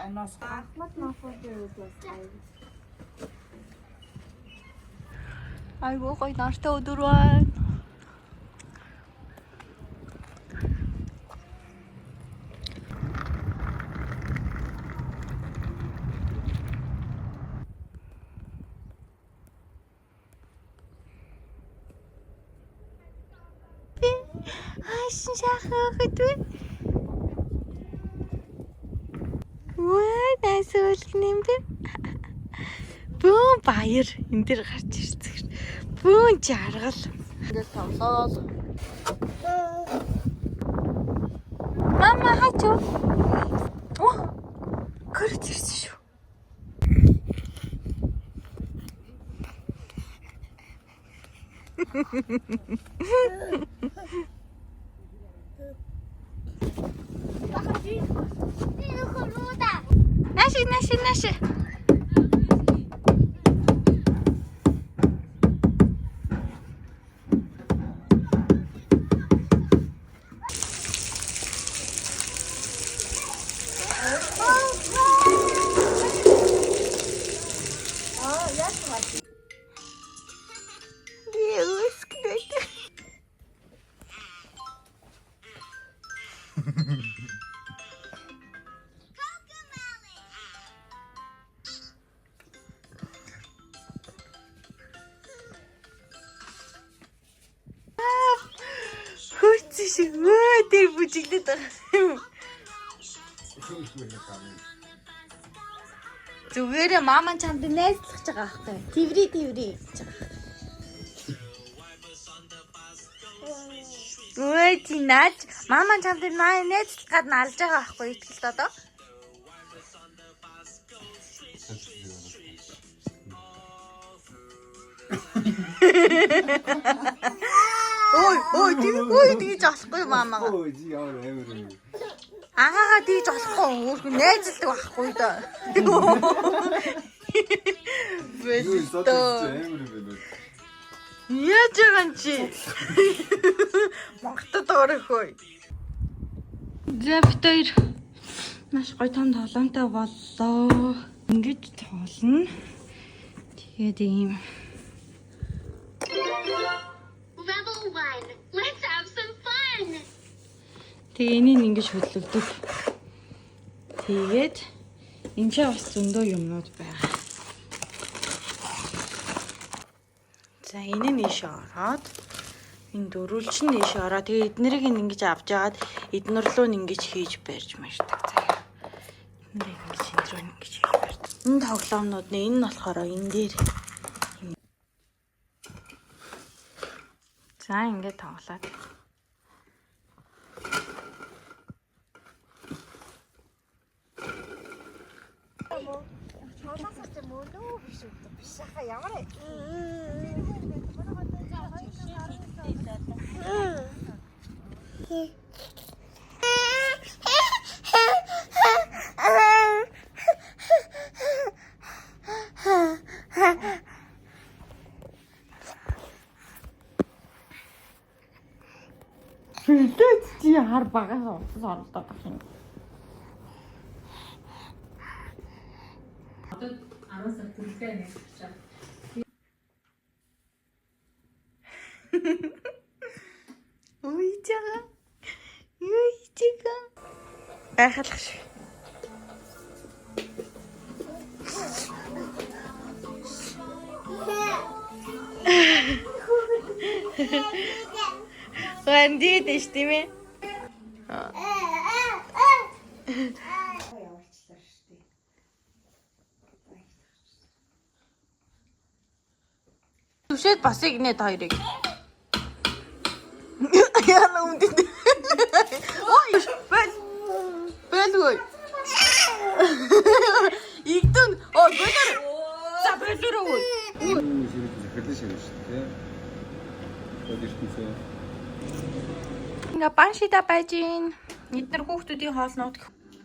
Оноос Айгуу гоё нартай өдөр байна. Хайшин шахах гэдвэ. Ваа, насвал нэмдэ. Бүүн баяр энэ дээр гарч ирсэн. Бүүн жаргал. Ингээд тоглоол. Мама хачуу. Оо. Гэрч ирсэн шүү. Наши. Өө тэр бүжиглээд байгаа юм. Зүгээрээ мама чамд найзлах гэж байгаа байхгүй. Тэври гэж байгаа. Өө чи наач мама чамд найзлах гад нь алж байгаа байхгүй итгэлд одоо. Ой, тэгж болохгүй мамаага. Ой, яар амир. Агаагаа тэгж болохгүй. Өөр найзлдаг байхгүй даа. Яаж байгаа чи? Магтад орохой. Зэвтэр маш гоё том тоглоомтой боллоо. Ингэж тоглоно. Тэгээд ийм Level 1. Let's have some fun. Тэгээ энийг ингэж хөдлөгдөв. Тэгээд энэ ч бас зөндөө юмнууд байгаа. За энэ нь ийш ороод энэ дөрвөлч нь ийш ороод тэгээ эднэрийг ингэж авч яагаад эднэр рүү ингэж хийж барьж марьдаг. За эднэрийг ингэж энэ рүү ингэж хийж барьдаг. Энэ тоглоомнууд нь энэ нь болохоор энэ дээр. За ингэж тоглоод. Чуулгасаа ч мөлөө биш үү? Биш хаа ямар ээ. Хөлөө чи хар багаас уцас оролдоод байгаа юм. одоо 10 сар хүртэл нэг чаа. Ой чага. Гайхалах шиг. Гандид ш тийм ээ. Түшээд бас игнэ хоёрыг. Яна үндэд. Ой, бэлгүй. Игдэн, оо бэлэр. За бэлэр өө. Захирлын ширээ шүү дээ. Өдөртөөсөө. Ингээ баншида байж гин. Эднэр хүүхдүүдийн хоолнууд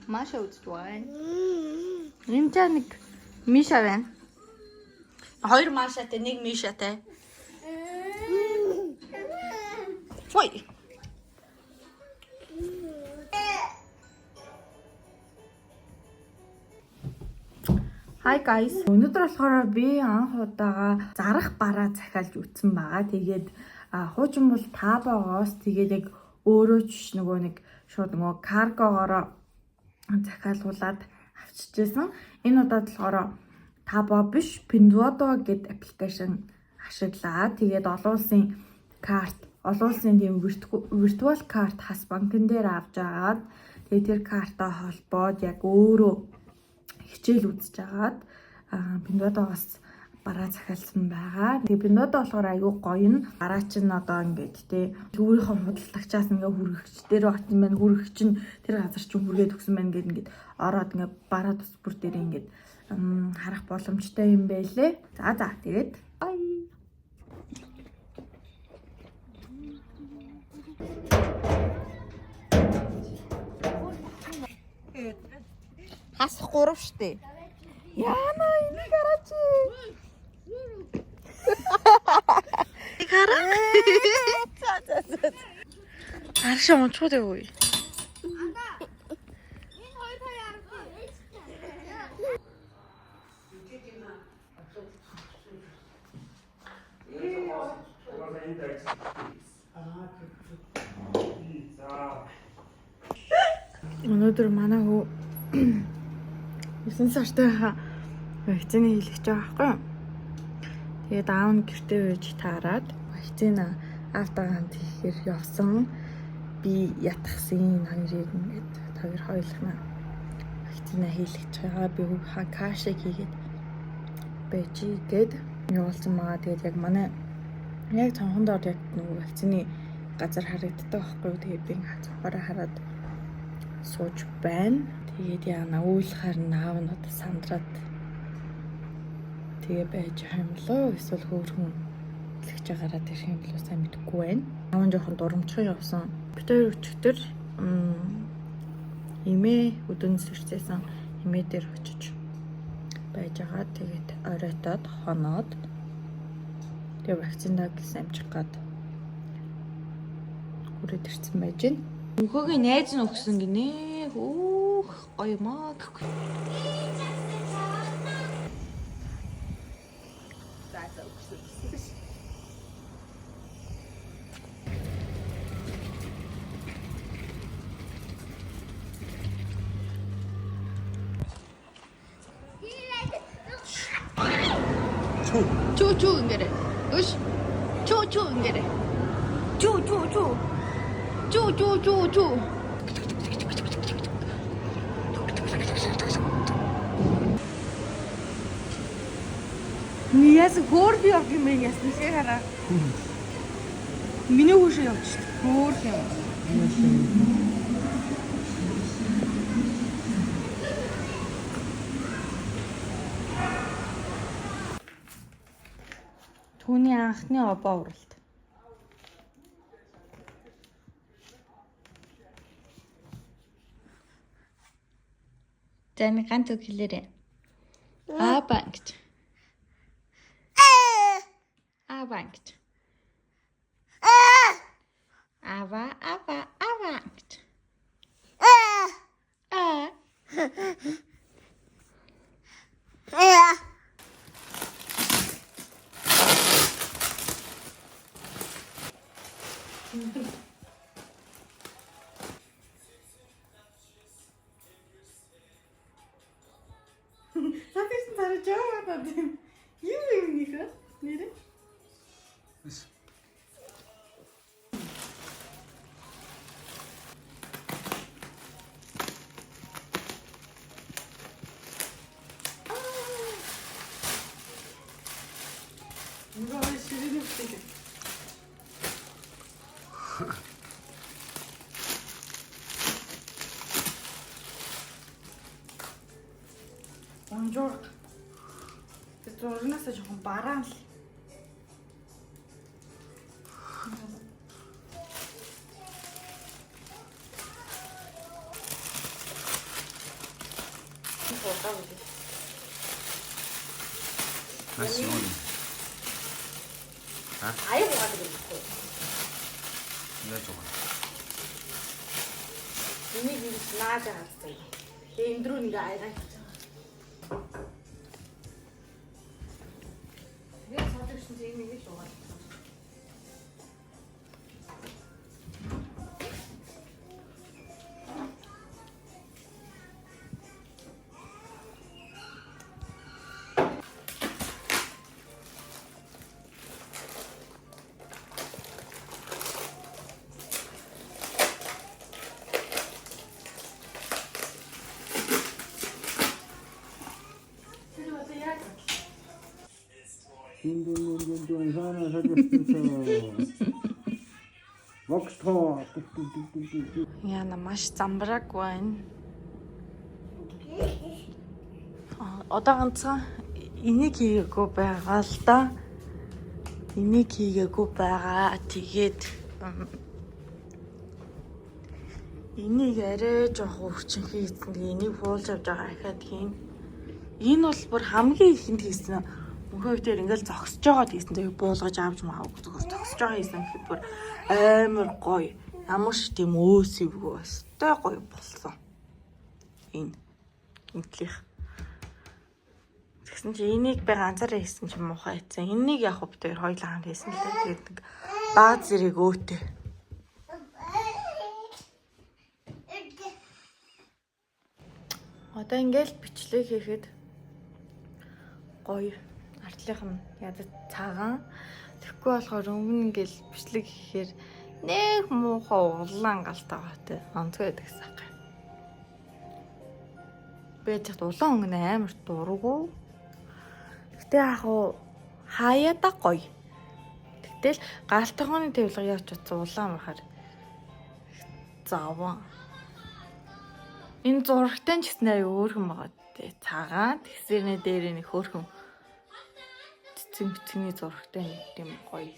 маш үздэг байна. Энд ч нэг Миша байна. Хоёр Машатай, нэг Мишатай. Ой. Hi guys. Өнөөдөр болохоор би анх удаага зарах бараа захиалж үтсэн байгаа. Тэгээд хуучин бол Табогоос тэгээд яг өөрөө ч нөгөө нэг шууд нөгөө каргогоор захиалуулаад авчижсэн. Энэ удаад болохоор Табо биш Pinduoduo гэдэг аппликейшн ашиглаа. Тэгээд олон улсын карт, олон улсын тийм виртуал карт хас банкн дээр авч агаад тэгээд тэр картаа холбоод яг өөрөө хичээл үзэж агаад Pinduoduoос бараа захиалсан байгаа. Тэгээ Pinduoduo болохоор айгүй гоё нь бараа чинь одоо ингээд тий өөрийнхөө худалдагчаас ингээ хүргэгчдэр багт юм байна. Хүргэгч нь тэр газар чинь хүргээд өгсөн байна гэдэг ингээд ороод ингээ бараа тус бүр дээр ингээд харах боломжтой юм байлээ. За тэгээд бай. Хас 3 штэ. Яна энийг хараач. Хараа. Арш онцгой үгүй. Өнөөдөр манай хөө 9 сартай вакцины хийлгэж байгаа байхгүй юу? Тэгээд аав нь гэртээ байж таарад вакцина автагант хийхээр явсан. Би ятгсан хоёрыг ингээд хоёулахна вакцина хийлгэж байгаа. Би кашиг хийгээд байж гээд явуулсан байгаа. Тэгээд яг манай яг цонхон доор яг нөгөө вакцины газар харагддаг байхгүй юу? Тэгээд би цонхороо хараад сууж байна. Тэгээд яана үйл харна аав нь одоо сандраад тэгээ байж байгаа юм лөө эсвэл хөөрхөн хэлж байгаараа тэр юм лөө сайн мэдэхгүй байна. Аав нь жоохон дурамчхан явсан. Бид хоёр өчигдөр эмээ өдөнс ирсээсэн эмээ дээр очиж байж байгаа. Тэгээд оройтоод хоноод тэгээ вакцинаг амжих гад хүрээд ирсэн байж байна. Мөхөгийн найз нь өгсөн гинэ. Хөөх гоё маа гэхгүй. За өгсөн. Чу ингэрэ. Үш. Чу ингэрэ. Чу. Яс гоор би авах юм яс нэсээ хараа. Миний хүүш явж шүү. Гоор юм. Түүний анхны обоо уралт. Таны ганц үг хэлээрэй. Банкт. Банкт. Банкт. Сатишн царай жаагаад юм нэрэ? 누가 시리는 거 Bonjour. Это уже нас очень баран. А сегодня? 아예 못 가지고 내가 좋아. 이미 지금 지나지 않았어요. 내 인드로 니가 알다 했잖아. 둔둔둔둔둔 사나 살려주세요. 웍스터. Яна маш замбраг байна. Одоо ганцхан энийг хийгээгүй байгаа л да. Энийг хийгээгүй байгаа. Тэгээд энийг арай жоох өвчин хийсэн. Энийг буулж авч байгаа ихад хийн. Энэ бол бүр хамгийн ихэнд хийсэн. Мөнхөө дээр ингээл зогсож байгаад хийсэн. Тэгээд буулгаж авч маав. Зогсож байгаа хийсэн гэхэд бүр амар гоё. Ямар ч тийм өөсөвгүй өстэй гоё болсон. Энэ энтлих. Тэгсэн чи энийг би ганцаараа хийсэн чи муухай хийсэн. Энийг яг хөв дээр хоёулаа хамт хийсэн л дээ. Тэгээд нэг бааз зэрэг өөтэй. Одоо ингээл бичлэг хийхэд гоё. Артлынх нь ядаж цагаан. Тэгэхгүй болохоор өмнө ингээл бичлэг хийхээр нэг муухай улаан галтай гоотой. Онцгой гэдэгсэн юм. Би ч улаан өнгө амар дургу. Гэтэ яг уу хаяада гоё. Тэгтэл галтгооны тавилга явж утсан улаан бахаар заваа. Энэ зурагтай ч гэсэн өөрхөн байгаа дээ. Цагаан тэгсэрнэ дээр нэг хөөрхөн цэцэн бицний зурагтай нэг тийм гоё.